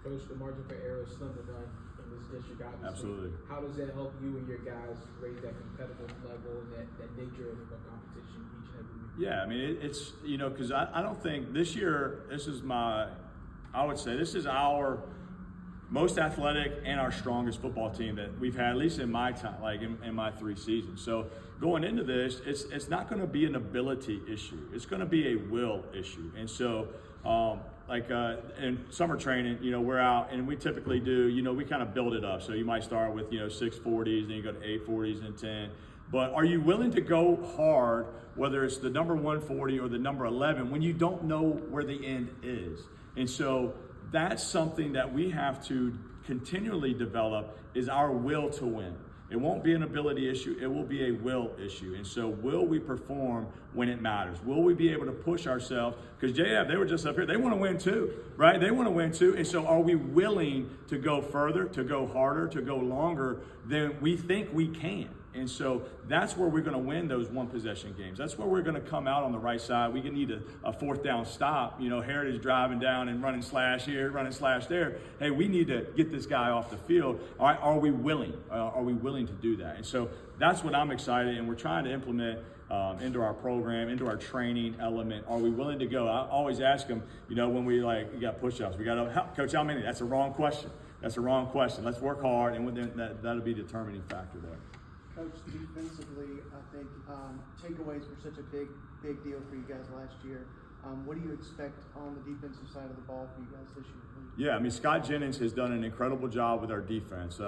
Coach, the margin for error is slim to none in this district, obviously. Absolutely. How does that help you and your guys raise that competitive level and that nature of competition each and every week? Yeah, I mean, it's, because I don't think this year, this is our most athletic and our strongest football team that we've had, at least in my time, like in my 3 seasons. So going into this, it's not going to be an ability issue. It's going to be a will issue. And so, in summer training, we're out and we typically do, we kind of build it up. So you might start with, 640s, then you go to 840s and 10. But are you willing to go hard, whether it's the number 140 or the number 11, when you don't know where the end is? And so that's something that we have to continually develop, is our will to win. It won't be an ability issue, it will be a will issue. And so will we perform when it matters? Will we be able to push ourselves? Because JF, they were just up here, they want to win too, right? They want to win too. And so are we willing to go further, to go harder, to go longer than we think we can? And so that's where we're going to win those one possession games. That's where we're going to come out on the right side. We can need a 4th down stop. Heritage driving down and running slash here, running slash there. Hey, we need to get this guy off the field. All right, are we willing? Are we willing to do that? And so that's what I'm excited, and we're trying to implement into our program, into our training element. Are we willing to go? I always ask them, when we you got push-ups, we got to, Coach, how many? That's a wrong question. That's a wrong question. Let's work hard, and that'll be a determining factor there. Coach, defensively, I think takeaways were such a big deal for you guys last year. What do you expect on the defensive side of the ball for you guys this year? Yeah, I mean, Scott Jennings has done an incredible job with our defense.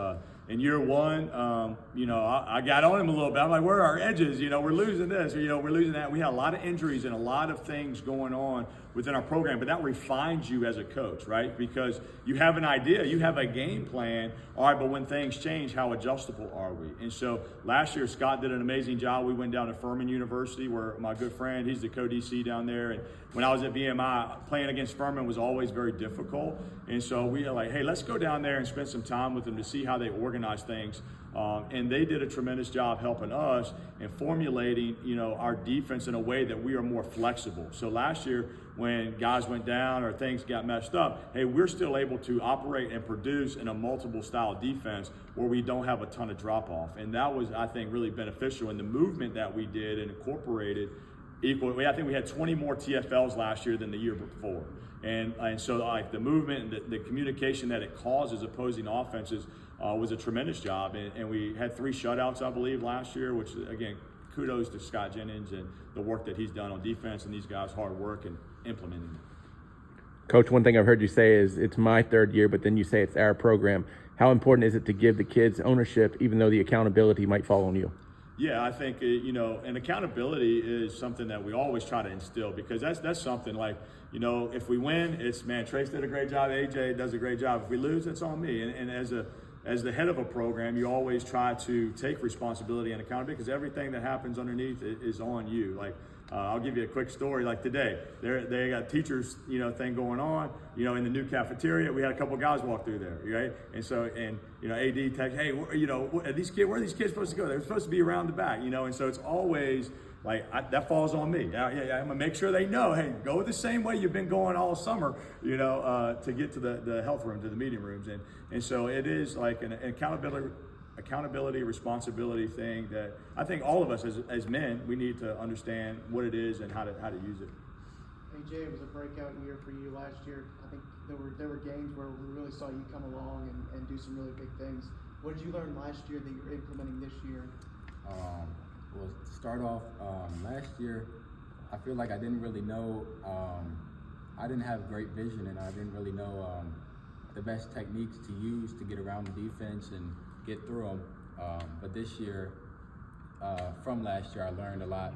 In year one, I got on him a little bit. I'm like, where are our edges? We're losing this, we're losing that. We had a lot of injuries and a lot of things going on within our program, but that refines you as a coach, right? Because you have an idea, you have a game plan. All right, but when things change, how adjustable are we? And so last year, Scott did an amazing job. We went down to Furman University, where my good friend, he's the co-DC down there. And when I was at VMI, playing against Furman was always very difficult. And so we were like, hey, let's go down there and spend some time with them to see how they organize things. And they did a tremendous job helping us and formulating, our defense in a way that we are more flexible. So last year, when guys went down or things got messed up, hey, we're still able to operate and produce in a multiple style defense where we don't have a ton of drop off. And that was, I think, really beneficial in the movement that we did and incorporated equally. I think we had 20 more TFLs last year than the year before. And so like the movement and the communication that it causes opposing offenses was a tremendous job. And we had 3 shutouts, I believe, last year, which, again, kudos to Scott Jennings and the work that he's done on defense and these guys' hard work and implementing it. Coach, one thing I've heard you say is it's my 3rd year, but then you say it's our program. How important is it to give the kids ownership, even though the accountability might fall on you? Yeah, I think, and accountability is something that we always try to instill, because that's something like, if we win, it's, man, Trace did a great job, AJ does a great job. If we lose, it's on me. And as the head of a program, you always try to take responsibility and accountability, because everything that happens underneath is on you. Like, I'll give you a quick story. Like today, they got teachers, thing going on, in the new cafeteria. We had a couple guys walk through there, right? And so, AD text, hey, where are these kids supposed to go? They're supposed to be around the back, and so it's always like, that falls on me. I'm gonna make sure they know, hey, go the same way you've been going all summer, to get to the health room, to the meeting rooms. And so it is like an accountability, responsibility thing that I think all of us as men, we need to understand what it is and how to use it. AJ, it was a breakout year for you last year. I think there were games where we really saw you come along and do some really big things. What did you learn last year that you're implementing this year? Well, to start off, last year, I feel like I didn't really know, I didn't have great vision, and I didn't really know the best techniques to use to get around the defense and get through them. But this year, from last year, I learned a lot,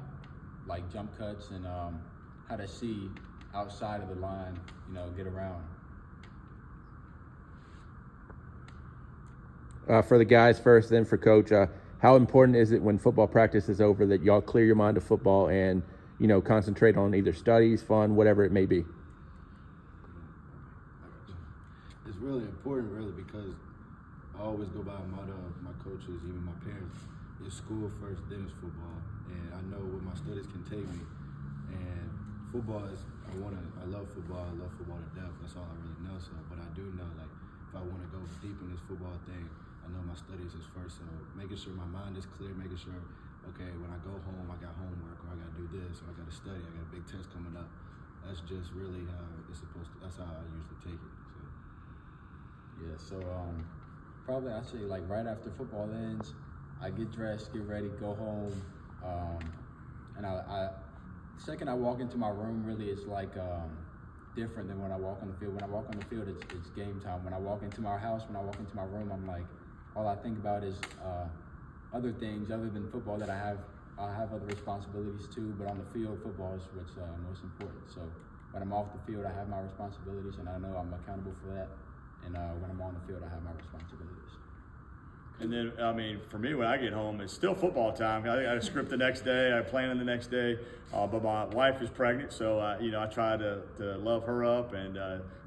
like jump cuts and how to see outside of the line, get around. For the guys first, then for Coach, how important is it when football practice is over that y'all clear your mind to football and, concentrate on either studies, fun, whatever it may be? It's really important, really, because I always go by a motto of my coaches, even my parents. It's school first, then it's football. And I know where my studies can take me. And football is, I love football to death. That's all I really know. So, but I do know, like, deep in this football thing, I know my studies is first. So making sure my mind is clear, making sure, okay, when I go home, I got homework, or I got to do this, or I got to study, I got a big test coming up. That's just really how it's supposed to. That's how I usually take it. So. Yeah. So probably I say like right after football ends, I get dressed, get ready, go home, and I second I walk into my room, really it's like different than when I walk on the field. When I walk on the field, it's game time. When I walk into my house, when I walk into my room, I'm like, all I think about is other things other than football that I have other responsibilities too, but on the field, football is what's most important. So when I'm off the field, I have my responsibilities, and I know I'm accountable for that. And when I'm on the field, I have my responsibilities. And then, I mean, for me, when I get home, it's still football time. I got a script the next day. I plan on the next day. But my wife is pregnant, so I try to love her up and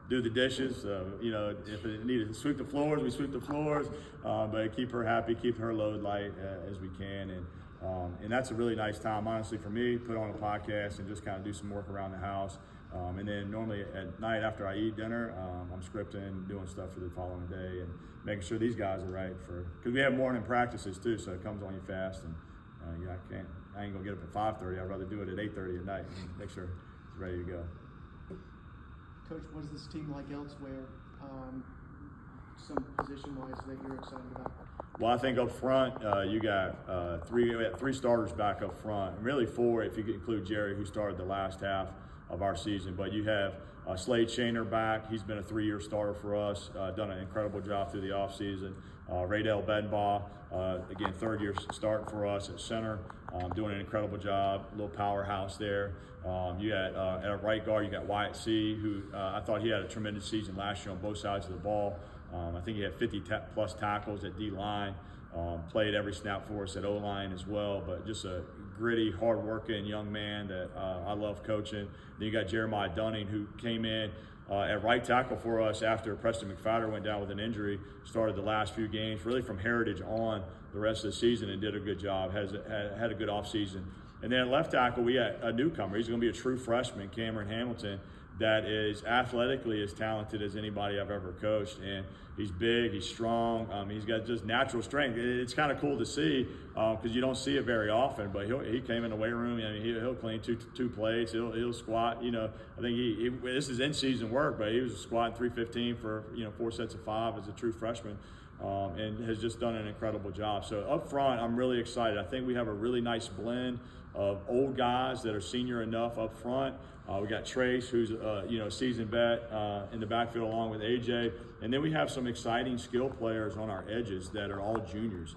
do the dishes. If it needed to sweep the floors, we sweep the floors. But keep her happy, keep her load light as we can. And that's a really nice time, honestly, for me. Put on a podcast and just kind of do some work around the house. And then normally at night after I eat dinner, I'm scripting, doing stuff for the following day, and making sure these guys are right because we have morning practices too, so it comes on you fast. And I ain't gonna get up at 5:30. I'd rather do it at 8:30 at night and make sure it's ready to go. Coach, what is this team like elsewhere? Some position-wise that you're excited about? Well, I think up front, you got three starters back up front, and really four if you include Jerry, who started the last half of our season. But you have Slade Shaner back. He's been a 3-year starter for us, done an incredible job through the offseason. Raydell Benbaugh, again, 3rd-year starting for us at center, doing an incredible job, a little powerhouse there. You got at right guard, you got Wyatt C., who I thought he had a tremendous season last year on both sides of the ball. I think he had 50-plus tackles at D-line, played every snap for us at O-line as well, but just a gritty, hard-working young man that I love coaching. Then you got Jeremiah Dunning, who came in at right tackle for us after Preston McFadder went down with an injury, started the last few games, really from Heritage on the rest of the season, and did a good job, had a good offseason. And then at left tackle, we had a newcomer. He's going to be a true freshman, Cameron Hamilton, that is athletically as talented as anybody I've ever coached. And he's big, he's strong, he's got just natural strength. It's kind of cool to see because you don't see it very often, but he came in the weight room. I mean, he'll clean two plates, he'll squat. I think this is in-season work, but he was squatting 315 for 4 sets of 5 as a true freshman. And has just done an incredible job. So up front, I'm really excited. I think we have a really nice blend of old guys that are senior enough up front. We got Trace, who's a seasoned vet in the backfield along with AJ. And then we have some exciting skill players on our edges that are all juniors.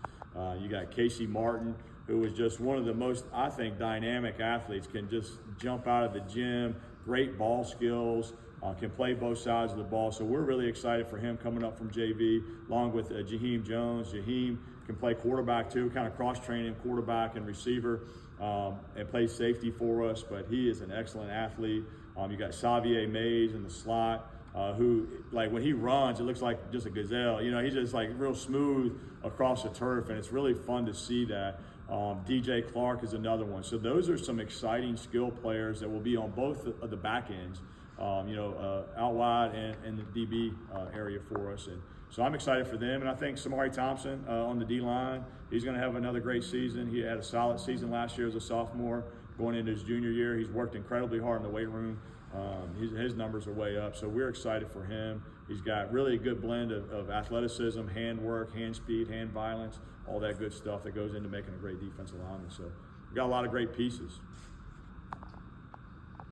You got Casey Martin, who is just one of the most, I think, dynamic athletes, can just jump out of the gym, great ball skills, can play both sides of the ball. So we're really excited for him coming up from JV, along with Jaheim Jones. Jaheim can play quarterback too, kind of cross-training quarterback and receiver, and plays safety for us, but he is an excellent athlete. You got Xavier Mays in the slot, who, like, when he runs, it looks like just a gazelle. He's just like real smooth across the turf, and it's really fun to see that. DJ Clark is another one. So those are some exciting skill players that will be on both of the back ends, out wide and the DB area for us. And so I'm excited for them. And I think Samari Thompson on the D-line, he's going to have another great season. He had a solid season last year as a sophomore. Going into his junior year, he's worked incredibly hard in the weight room. His numbers are way up, so we're excited for him. He's got really a good blend of athleticism, hand work, hand speed, hand violence, all that good stuff that goes into making a great defensive lineman. So we've got a lot of great pieces.